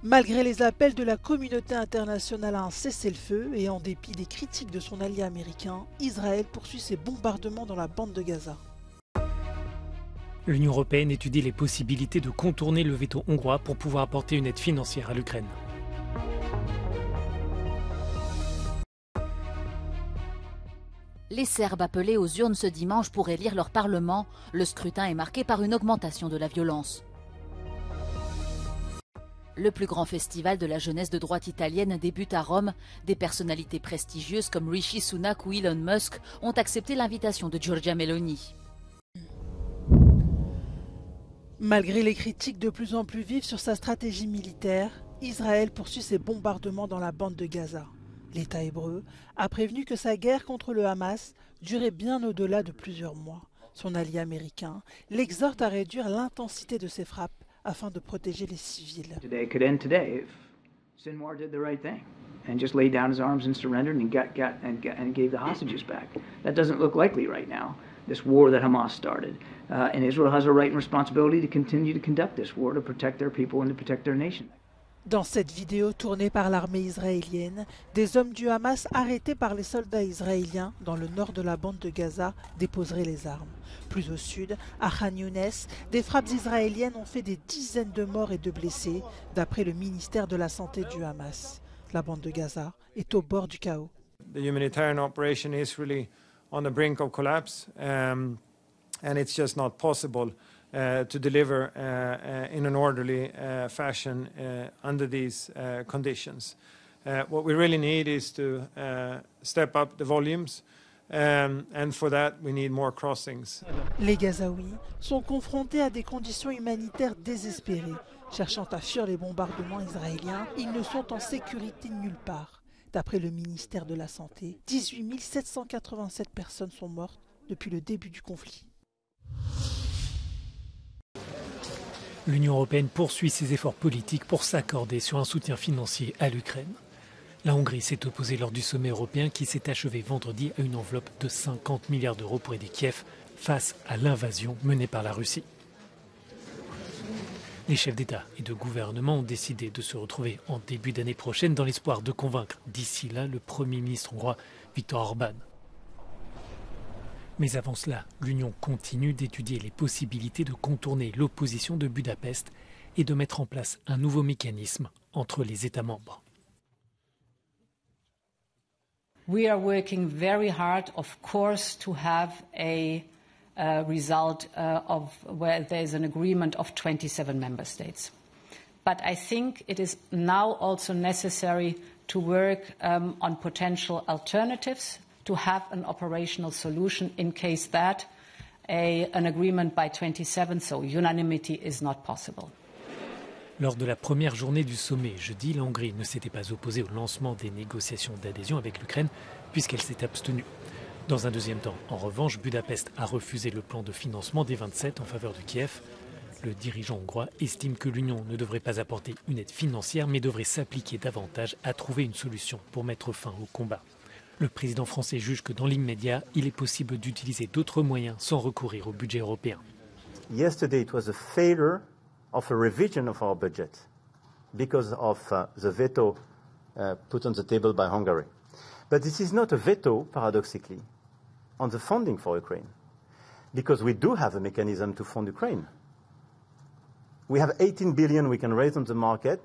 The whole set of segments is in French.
Malgré les appels de la communauté internationale à un cessez-le-feu et en dépit des critiques de son allié américain, Israël poursuit ses bombardements dans la bande de Gaza. L'Union européenne étudie les possibilités de contourner le veto hongrois pour pouvoir apporter une aide financière à l'Ukraine. Les Serbes appelés aux urnes ce dimanche pour élire leur parlement, le scrutin est marqué par une augmentation de la violence. Le plus grand festival de la jeunesse de droite italienne débute à Rome. Des personnalités prestigieuses comme Rishi Sunak ou Elon Musk ont accepté l'invitation de Giorgia Meloni. Malgré les critiques de plus en plus vives sur sa stratégie militaire, Israël poursuit ses bombardements dans la bande de Gaza. L'État hébreu a prévenu que sa guerre contre le Hamas durait bien au-delà de plusieurs mois. Son allié américain l'exhorte à réduire l'intensité de ses frappes afin de protéger les civils. Today could end today if Sinwar did the right thing and just laid down his arms and surrendered and gave the hostages back. That doesn't look likely right now. This war that Hamas started, and Israel has a right and responsibility to continue to conduct this war to protect their people and to protect their nation. Dans cette vidéo tournée par l'armée israélienne, des hommes du Hamas arrêtés par les soldats israéliens dans le nord de la bande de Gaza déposeraient les armes. Plus au sud, à Khan Younes, des frappes israéliennes ont fait des dizaines de morts et de blessés, d'après le ministère de la Santé du Hamas. La bande de Gaza est au bord du chaos. The humanitarian operation is really on the brink of collapse, and it's just not possible to deliver in an orderly fashion under these conditions. What we really need is to step up the volumes, and for that we need more crossings. Les Gazaouis sont confrontés à des conditions humanitaires désespérées. Cherchant à fuir les bombardements israéliens, ils ne sont en sécurité nulle part. D'après le ministère de la Santé, 18 787 personnes sont mortes depuis le début du conflit. L'Union européenne poursuit ses efforts politiques pour s'accorder sur un soutien financier à l'Ukraine. La Hongrie s'est opposée lors du sommet européen qui s'est achevé vendredi à une enveloppe de 50 milliards d'euros pour aider Kiev face à l'invasion menée par la Russie. Les chefs d'État et de gouvernement ont décidé de se retrouver en début d'année prochaine dans l'espoir de convaincre d'ici là le Premier ministre hongrois Viktor Orbán. Mais avant cela, l'Union continue d'étudier les possibilités de contourner l'opposition de Budapest et de mettre en place un nouveau mécanisme entre les États membres. We are working very hard, of course, to have a result of where there is an agreement of 27 member states. But I think it is now also necessary to work on potential alternatives to have an operational solution in case that an agreement by 27, so unanimity, is not possible. Lors de la première journée du sommet jeudi, la Hongrie ne s'était pas opposée au lancement des négociations d'adhésion avec l'Ukraine puisqu'elle s'est abstenue. Dans un deuxième temps, en revanche, Budapest a refusé le plan de financement des 27 en faveur de Kiev. Le dirigeant hongrois estime que l'Union ne devrait pas apporter une aide financière mais devrait s'appliquer davantage à trouver une solution pour mettre fin au combat. Le président français juge que dans l'immédiat, il est possible d'utiliser d'autres moyens sans recourir au budget européen. Yesterday it was a failure of a revision of our budget because of the veto put on the table by Hungary. But this is not a veto, paradoxically, on the funding for Ukraine, because we do have a mechanism to fund Ukraine. We have 18 billion we can raise on the market.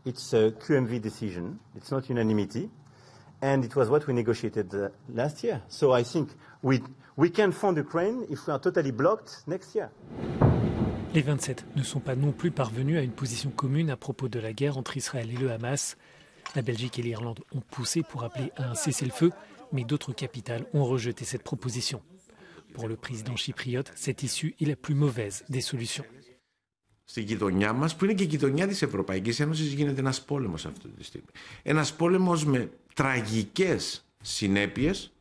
It's a QMV decision. It's not unanimity. And it was what we negotiated last year. So I think we can fund Ukraine if we are totally blocked next year. Les 27 ne sont pas non plus parvenus à une position commune à propos de la guerre entre Israël et le Hamas. La Belgique et l'Irlande ont poussé pour appeler à un cessez-le-feu, mais d'autres capitales ont rejeté cette proposition. Pour le président chypriote, cette issue est la plus mauvaise des solutions. Στη γειτονιά μας, που είναι και η γειτονιά της Ευρωπαϊκής Ένωσης, γίνεται ένας πόλεμος αυτή τη στιγμή. Ένας πόλεμος με τραγικές συνέπειες.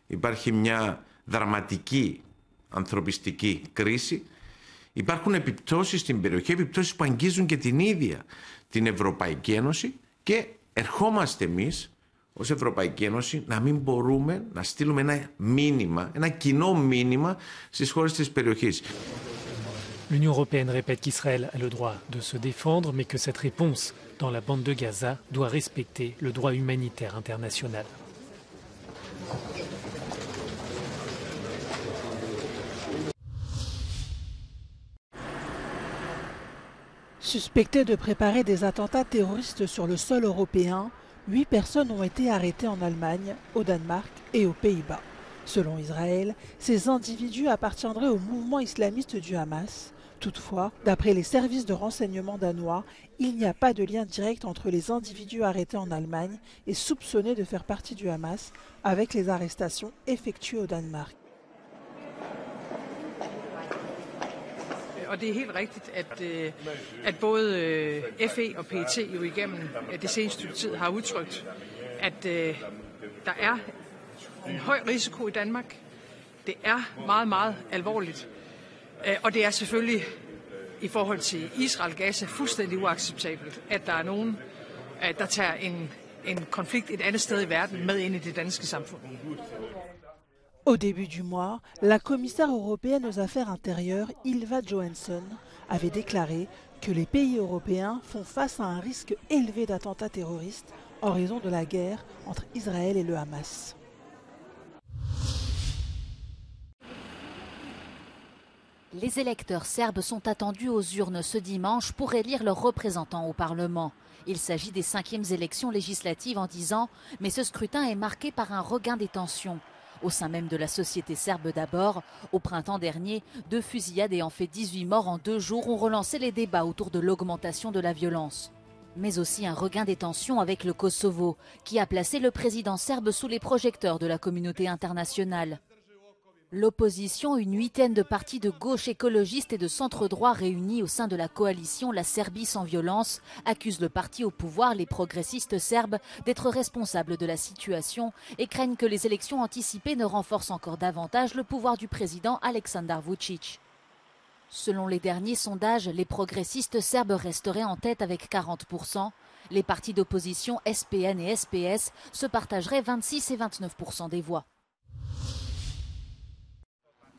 Υπάρχει μια δραματική ανθρωπιστική κρίση. Υπάρχουν επιπτώσεις στην περιοχή, επιπτώσεις που αγγίζουν και την ίδια την Ευρωπαϊκή Ένωση και ερχόμαστε εμείς ως Ευρωπαϊκή Ένωση να μην μπορούμε να στείλουμε ένα μήνυμα, ένα κοινό μήνυμα στις χώρες της περιοχής. L'Union européenne répète qu'Israël a le droit de se défendre, mais que cette réponse dans la bande de Gaza doit respecter le droit humanitaire international. Suspectés de préparer des attentats terroristes sur le sol européen, 8 personnes ont été arrêtées en Allemagne, au Danemark et aux Pays-Bas. Selon Israël, ces individus appartiendraient au mouvement islamiste du Hamas. Toutefois, d'après les services de renseignement danois, il n'y a pas de lien direct entre les individus arrêtés en Allemagne et soupçonnés de faire partie du Hamas avec les arrestations effectuées au Danemark. Og det er helt rigtigt, at både FE og PET jo igennem det seneste stykke tid har udtrykt, at der er en høj risiko i Danmark. Det er meget, meget alvorligt. Og det er selvfølgelig i forhold til Israel-Gaza fuldstændig uacceptabelt, at der er nogen, der tager en konflikt et andet sted i verden med ind i det danske samfund. Au début du mois, la commissaire européenne aux affaires intérieures, Ylva Johansson, avait déclaré que les pays européens font face à un risque élevé d'attentats terroristes en raison de la guerre entre Israël et le Hamas. Les électeurs serbes sont attendus aux urnes ce dimanche pour élire leurs représentants au Parlement. Il s'agit des 5e élections législatives en 10 ans, mais ce scrutin est marqué par un regain des tensions. Au sein même de la société serbe d'abord, au printemps dernier, 2 fusillades ayant fait 18 morts en 2 jours ont relancé les débats autour de l'augmentation de la violence. Mais aussi un regain des tensions avec le Kosovo, qui a placé le président serbe sous les projecteurs de la communauté internationale. L'opposition, une 8aine de partis de gauche écologistes et de centre-droit réunis au sein de la coalition La Serbie sans violence, accuse le parti au pouvoir, les progressistes serbes, d'être responsables de la situation et craignent que les élections anticipées ne renforcent encore davantage le pouvoir du président Aleksandar Vučić. Selon les derniers sondages, les progressistes serbes resteraient en tête avec 40%. Les partis d'opposition SPN et SPS se partageraient 26 et 29% des voix.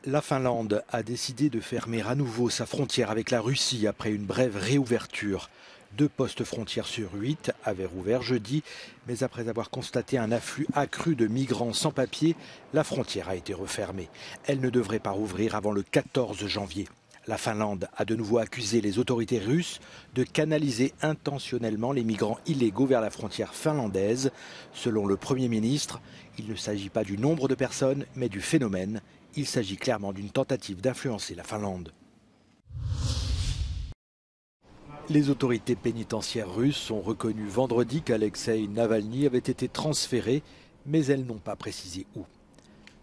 La Finlande a décidé de fermer à nouveau sa frontière avec la Russie après une brève réouverture. 2 postes frontières sur 8 avaient rouvert jeudi, mais après avoir constaté un afflux accru de migrants sans papier, la frontière a été refermée. Elle ne devrait pas rouvrir avant le 14 janvier. La Finlande a de nouveau accusé les autorités russes de canaliser intentionnellement les migrants illégaux vers la frontière finlandaise. Selon le Premier ministre, il ne s'agit pas du nombre de personnes, mais du phénomène. Il s'agit clairement d'une tentative d'influencer la Finlande. Les autorités pénitentiaires russes ont reconnu vendredi qu'Alexeï Navalny avait été transféré, mais elles n'ont pas précisé où.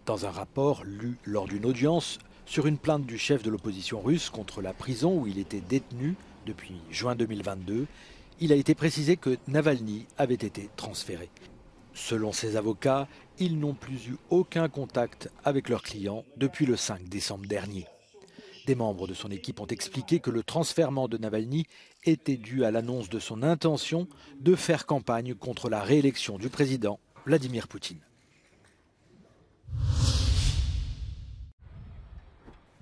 Dans un rapport lu lors d'une audience sur une plainte du chef de l'opposition russe contre la prison où il était détenu depuis juin 2022, il a été précisé que Navalny avait été transféré. Selon ses avocats, ils n'ont plus eu aucun contact avec leurs clients depuis le 5 décembre dernier. Des membres de son équipe ont expliqué que le transfèrement de Navalny était dû à l'annonce de son intention de faire campagne contre la réélection du président Vladimir Poutine.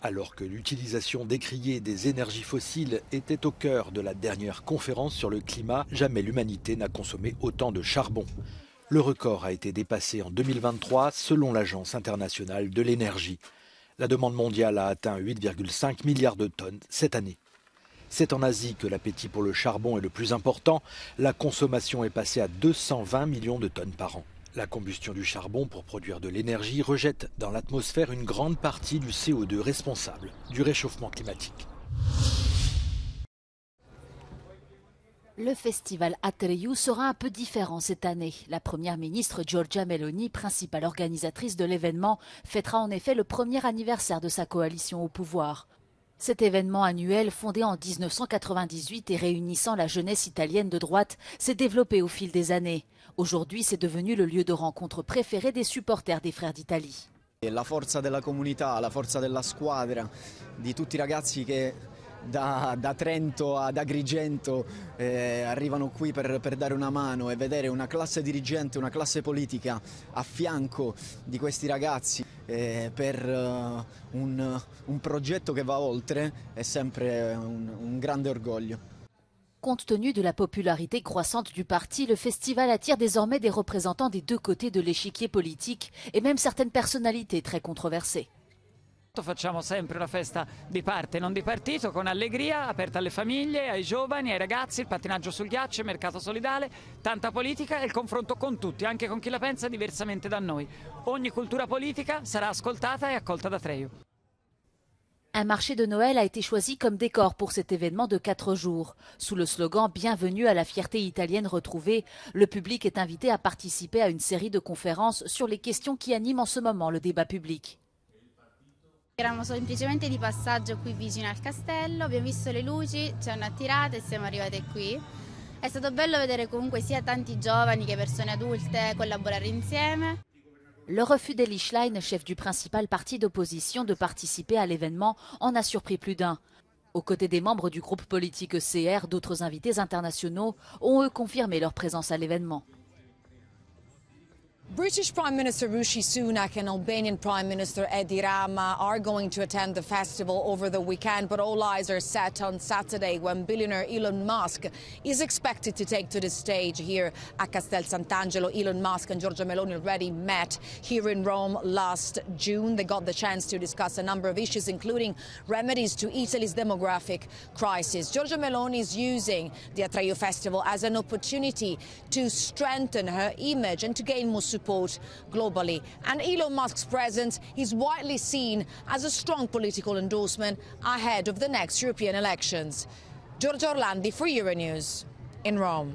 Alors que l'utilisation décriée des énergies fossiles était au cœur de la dernière conférence sur le climat, jamais l'humanité n'a consommé autant de charbon. Le record a été dépassé en 2023 selon l'Agence internationale de l'énergie. La demande mondiale a atteint 8,5 milliards de tonnes cette année. C'est en Asie que l'appétit pour le charbon est le plus important. La consommation est passée à 220 millions de tonnes par an. La combustion du charbon pour produire de l'énergie rejette dans l'atmosphère une grande partie du CO2 responsable du réchauffement climatique. Le festival Atriu sera un peu différent cette année. La première ministre Giorgia Meloni, principale organisatrice de l'événement, fêtera en effet le premier anniversaire de sa coalition au pouvoir. Cet événement annuel, fondé en 1998 et réunissant la jeunesse italienne de droite, s'est développé au fil des années. Aujourd'hui, c'est devenu le lieu de rencontre préféré des supporters des Frères d'Italie. La forza della comunità, la forza della squadra, di tutti i ragazzi che da Trento ad Agrigento arrivano qui per dare una mano e vedere una classe dirigente, una classe politica a fianco di questi ragazzi per un progetto che va oltre è sempre un grande orgoglio. Compte tenu de la popularité croissante du parti, le festival attire désormais des représentants des deux côtés de l'échiquier politique et même certaines personnalités très controversées. Facciamo sempre una festa di parte, non di partito, con allegria, aperta alle famiglie, ai giovani, ai ragazzi, il pattinaggio sul ghiaccio, il mercato solidale, tanta politica e il confronto con tutti, anche con chi la pensa diversamente da noi. Ogni cultura politica sarà ascoltata e accolta da Treu. Un marché de Noël a été choisi comme décor pour cet événement de 4 jours. Sous le slogan « Bienvenue à la fierté italienne retrouvée », le public est invité à participer à une série de conférences sur les questions qui animent en ce moment le débat public. Eravamo semplicemente di passaggio qui vicino al castello, abbiamo visto le luci, ci hanno attirate e siamo arrivate qui. È stato bello vedere comunque sia tanti giovani che persone adulte collaborare insieme. Le refus d'Eli Schlein, chef du principal parti d'opposition, de participer à l'événement en a surpris plus d'un. Aux côtés des membres du groupe politique ECR, d'autres invités internationaux ont eux confirmé leur présence à l'événement. British Prime Minister Rishi Sunak and Albanian Prime Minister Edi Rama are going to attend the festival over the weekend, but all eyes are set on Saturday when billionaire Elon Musk is expected to take to the stage here at Castel Sant'Angelo. Elon Musk and Giorgia Meloni already met here in Rome last June. They got the chance to discuss a number of issues, including remedies to Italy's demographic crisis. Giorgia Meloni is using the Atreyu Festival as an opportunity to strengthen her image and to gain more support globally. And Elon Musk's presence is widely seen as a strong political endorsement ahead of the next European elections. Giorgia Orlandi for Euronews in Rome.